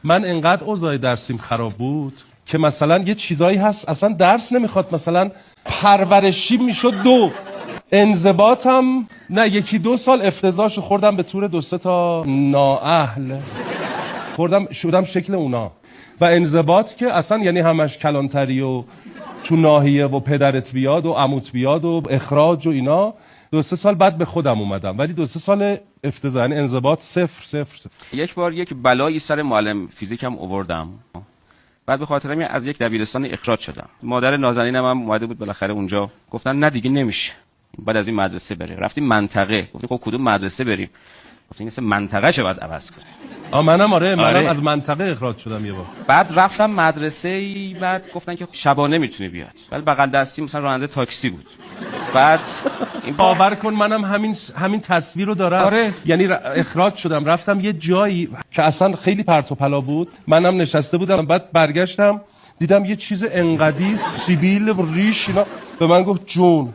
من انقدر اوضاع درسیم خراب بود که مثلا یه چیزایی هست اصلا درس نمیخواد، مثلا پرورشی میشد 2، انضباطم نه 1-2 سال افتضاحشو خوردم به طور 2-3 تا نااهل، خوردم شدم شکل اونا. و انضباط که اصلا یعنی همش کلانتری و تو ناحیه و پدرت بیاد و عموت بیاد و اخراج و اینا. 2-3 سال بعد به خودم اومدم، ولی 2-3 سال افتضاح، یعنی انضباط 0. یک بار یک بلایی سر معلم فیزیکم آوردم، بعد به خاطر همین از یک دبیرستان اخراج شدم. مادر نازنینم هم اومده بود بالاخره اونجا، گفتن نه دیگه نمیشه، بعد از این مدرسه بره. رفتیم منطقه، گفتیم خب کدوم مدرسه بریم؟ گفتیم مثلا منطقه شو بعد عوض کنیم. منم منم از منطقه اخراج شدم یه بار. بعد رفتم مدرسه، بعد گفتن که شبانه میتونی بیاد، ولی بغل دستی مثلا راننده تاکسی بود. بعد این باور کن منم همین تصویر رو دارم. آره. یعنی اخراج شدم رفتم یه جایی که اصلا خیلی پرت و پلا بود، منم نشسته بودم، بعد برگشتم دیدم یه چیز انقدی سیبیل ریش اینا به من گفت جون